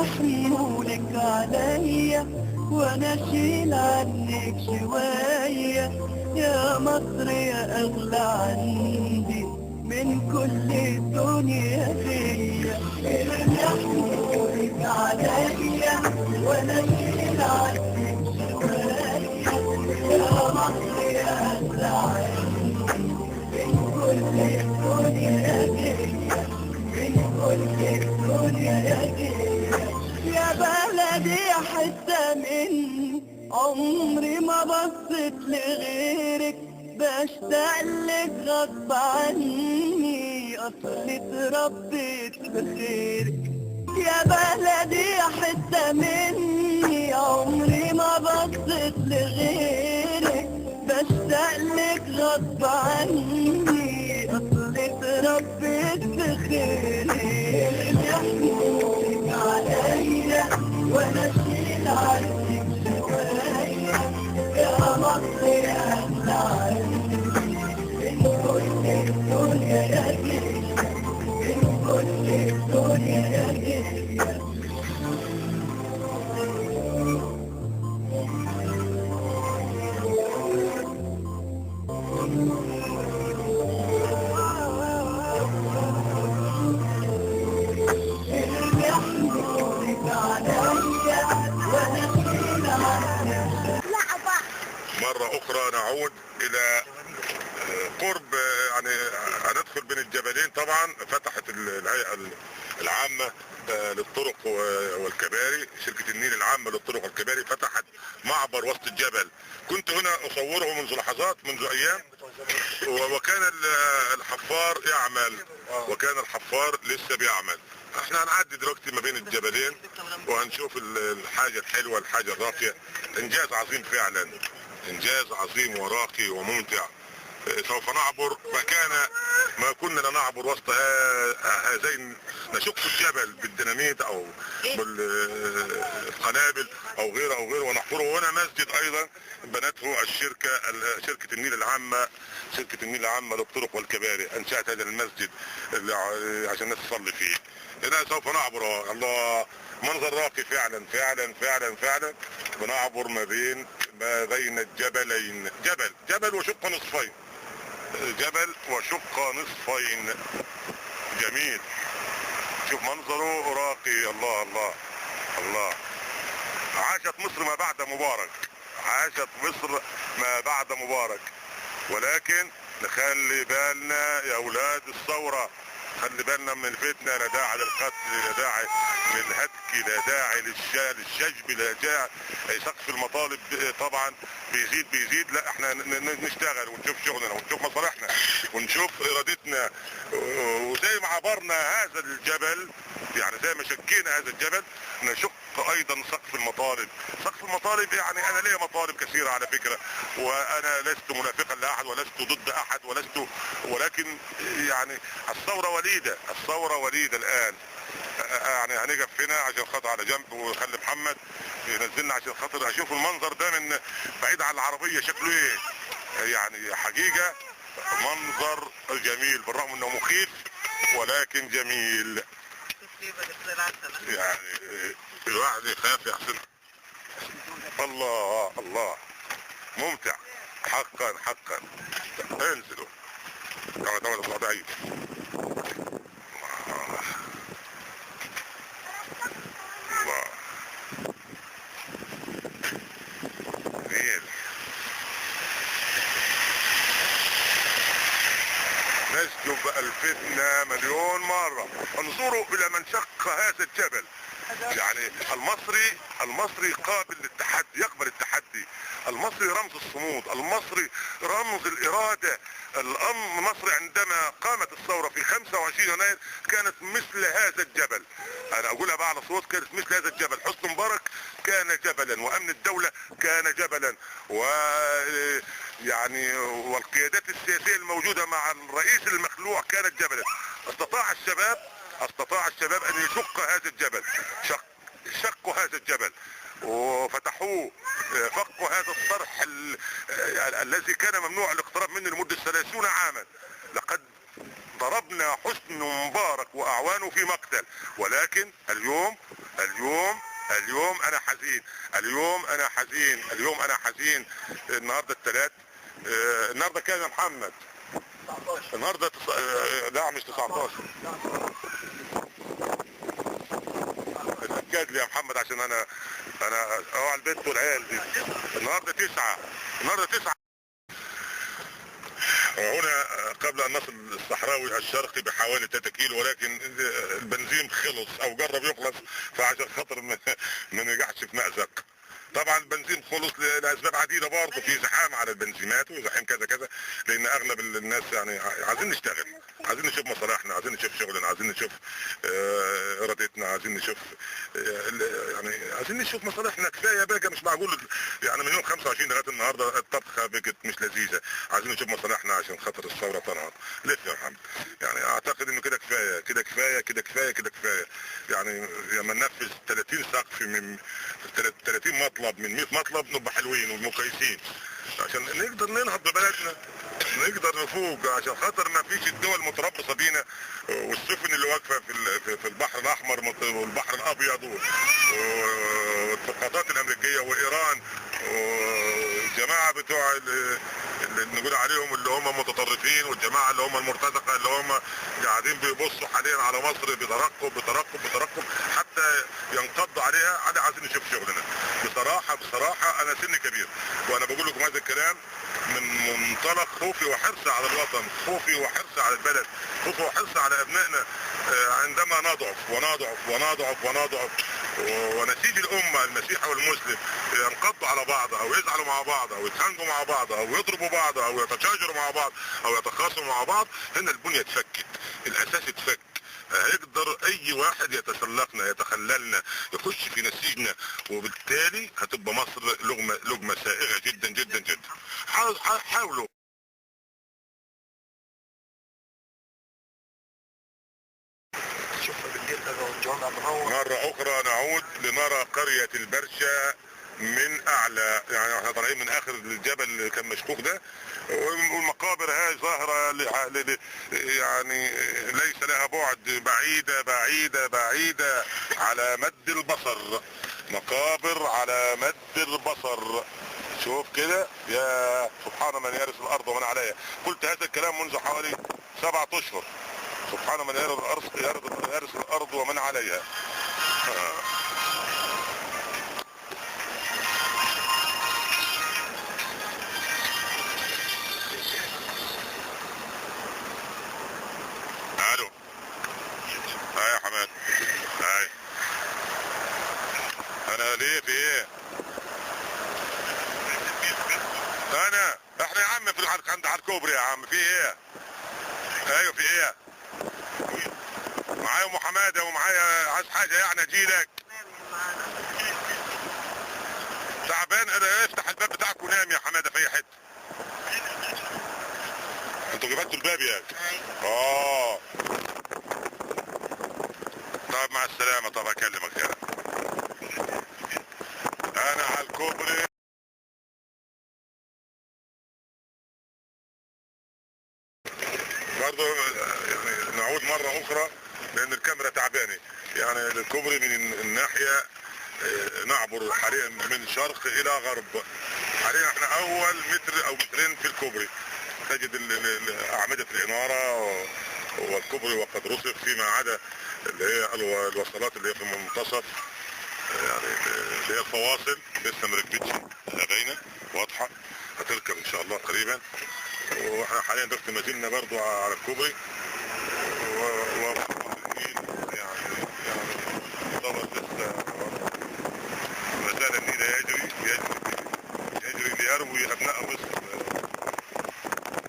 حمولك عليا وانا اشيل عنك شوية، يا مصر يا اغلى عندي من كل الدنيا فيا. ارمي حمولك عليا وانا اشيل عنك شوية، يا مصر يا اغلى عندي من كل الدنيا فيا، من كل الدنيا فيا. يا بلدي حتة مني عمري ما بصيت لغيرك، بشتاق لك غصب عني اصلي اتربيت بخيرك. يا بلدي حتة مني عمري ما بصيت لغيرك، بشتاق لك غصب عني اصلي اتربيت بخيرك. يحمولك عليا وانا اشيل عنك شوية، يا مصر يا اغلى عندي من كل الدنيا يا جيل، من كل الدنيا يا جيل. مرة أخرى نعود إلى قرب، يعني هندخل بين الجبلين. طبعا فتحت الهيئة العامة للطرق والكباري، شركة النيل العامة للطرق والكباري فتحت معبر وسط الجبل. كنت هنا أصوره منذ لحظات، منذ أيام، وكان الحفار يعمل، وكان الحفار لسه بيعمل. احنا هنعدي دلوقتي ما بين الجبلين وهنشوف الحاجة الحلوة، الحاجة الراقية. انجاز عظيم فعلا، انجاز عظيم وراقي وممتع. سوف نعبر مكان ما كنا لنعبر وسط هذين، نشق الجبل بالديناميت او بالقنابل او غيره او غيره ونحفره. هنا مسجد ايضا بنته شركة النيل العامة، شركة النيل العامة للطرق والكباري انشأت هذا المسجد عشان الناس تصلي فيه. هنا سوف نعبر. الله، منظر راقي فعلا فعلا فعلا فعلا. بنعبر ما بين الجبلين، جبل وشق نصفين، جبل وشق نصفين. جميل، شوف منظره راقي. الله الله الله. عاشت مصر ما بعد مبارك، عاشت مصر ما بعد مبارك. ولكن نخلي بالنا يا اولاد الثورة، خلي بالنا من الفتنة. لا داعي للقتل، لا داعي للهتك، لا داعي للشجب، لا داعي. سقف المطالب طبعا بيزيد. لا، احنا نشتغل ونشوف شغلنا ونشوف مصالحنا ونشوف ارادتنا. وزي ما عبرنا هذا الجبل، يعني زي ما شكينا هذا الجبل، نشق ايضا سقف المطالب. سقف المطالب، يعني انا ليا مطالب كثيرة على فكرة، وانا لست منافقا لاحد ولست ضد احد ولكن يعني الثورة وليدة، الثورة وليدة الان. يعني هنقف هنا عشان خاطر على جنب، وخلي محمد ينزلنا عشان خاطر اشوف المنظر ده من بعيد عن العربية شكله ايه. يعني حقيقة منظر جميل بالرغم انه مخيف ولكن جميل. يعني الواحد يخاف يحسن. الله الله، ممتع حقا حقا. انزلوا كما تمام الصعدائي. الله، نيل، نسجب الفتنة مليون مرة. انظروا الى من شق هذا الجبل. يعني المصري قابل للتحدي، يقبل التحدي. المصري رمز الصمود، المصري رمز الإرادة. مصر عندما قامت الثورة في 25 يناير كانت مثل هذا الجبل. انا اقولها بقى على صوت، كانت مثل هذا الجبل. حسني مبارك كان جبلا، وامن الدولة كان جبلا، يعني والقيادات السياسية الموجودة مع الرئيس المخلوع كانت جبلا. استطاع الشباب ان يشق هذا الجبل، شقوا هذا الجبل وفتحوه، فكوا هذا الصرح الذي كان ممنوع الاقتراب منه لمدة 30 عاما. لقد ضربنا حسني مبارك واعوانه في مقتل، ولكن اليوم اليوم انا حزين، اليوم انا حزين. النهارده الثلاث، النهارده كام يا محمد؟ 19. النهارده لا مش 19. اتاكد لي يا محمد عشان انا على البيت والعيال دي. النهارده 9. هنا قبل ان نصل الصحراوي الشرقي بحوالي 3 كيلو، ولكن البنزين خلص او جرب يخلص، فعشان خاطر ما نجحش في مأزق. طبعا البنزين خلص لاسباب عديده، برضه في زحام على البنزينات وزحام كذا كذا، لان اغلب الناس يعني عايزين نشتغل، عايزين نشوف مصالحنا، عايزين نشوف شغلنا، عايزين نشوف ارادتنا، عايزين نشوف يعني عايزين نشوف مصالحنا. كفايه بقى، مش معقول يعني من يوم 25 لغايه النهارده الطبخه بقت مش لذيذه. عايزين نشوف مصالحنا عشان خاطر الثوره تنهض. لف يا محمد. يعني اعتقد انه كده كفايه كده كفايه كده كفايه كده كفايه. يعني لما ننفذ 30 سقف من 30 مطلب من 100 مطلب نبقى حلوين ومقيسين، عشان نقدر ننهض ببلدنا، نقدر نفوق، عشان خاطر ما فيش الدول متربصه بينا، والسفن اللي واقفه في البحر الاحمر والبحر الابيض والتقاطات الامريكيه وايران والجماعه بتوع اللي نقول عليهم اللي هم متطرفين، والجماعه اللي هم المرتزقه اللي هم قاعدين بيبصوا حاليا على مصر بترقب حتى ينقضوا عليها. عايزين نشوف شغلنا. بصراحه انا سني كبير، وانا بقول لكم هذا الكلام من منطلق خوفي وحرصي على الوطن، خوفي وحرصي على البلد، خوفي وحرصي على ابنائنا. عندما نضعف ونسيج الامه المسيحي والمسلم ينقضوا على بعض، او يزعلوا مع بعض، او يتخانقوا مع بعض، او يضربوا بعض، او يتشاجروا مع بعض، او يتخاصموا مع بعض، هنا البنيه اتفكت، الاساس اتفك. هيقدر اي واحد يتسلقنا، يتخللنا، يخش في نسيجنا، وبالتالي هتبقى مصر لقمة سائغة جدا جدا جدا. حاولوا. مرة اخرى نعود لنرى قرية البرشا من اعلى، يعني احنا طالعين من اخر الجبل اللي كان مشكوك ده، والمقابر هاي ظاهرة يعني ليس لها بعد، بعيدة على مد البصر، مقابر على مد البصر. شوف كده، يا سبحان من يرث الارض ومن عليها. قلت هذا الكلام منذ حوالي 7 اشهر. سبحان من يرث الارض ومن عليها. الو. هاي يا حماد. هاي. انا ليه في ايه؟ احنا يا عم في عند على الكوبري يا عم، في ايه؟ ايوه في ايه؟ معايا ام حماده ومعايا، عايز حاجه يعني اجيلك؟ تعبان انا. افتح الباب بتاعك ونام يا حماده في اي حته. انتوا جبتوا الباب يا طب مع السلامه. طب اكلمك يا انا على الكوبري. برضه يعني نعود مرة اخرى لان الكاميرا تعبانة. يعني الكوبري من الناحية نعبر حاليا من شرق الى غرب. حاليا احنا اول متر او مترين في الكوبري، تجد اعمدة الانارة والكوبري وقد رصف، فيما عدا اللي هي الوصلات اللي هي في المنتصف، يعني اللي هي الفواصل لسه مركبتش، باينة واضحة، هتركب ان شاء الله قريبا. واحنا حاليا دلوقتي ما زلنا برضو على الكوبري، يعني طبعا لسه ما زال النيل يجري ليروي ابناء مصر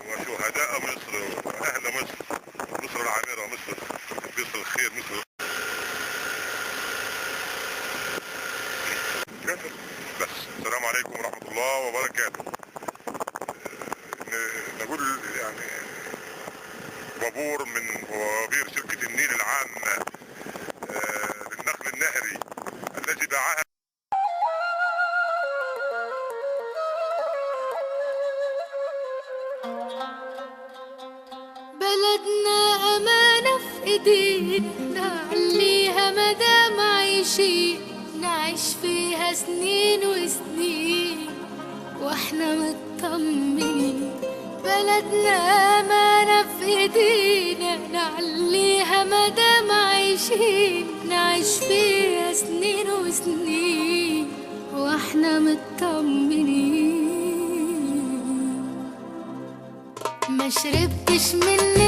وشهداء مصر واهل مصر العامرة، مصر الخير، مصر. بس السلام عليكم ورحمة الله وبركاته. نقول يعني وبور من وبير شركة النيل العامة للنقل النهري الذي باعها. بلدنا أمانة في إيدينا، نعليها مدام عايشين. عايشين نعيش فيها سنين وسنين واحنا مطمنين. بلدنا أمانة في ايدينا نعليها مدام عايشين نعيش فيها سنين وسنين واحنا مطمنين. ما شربتش من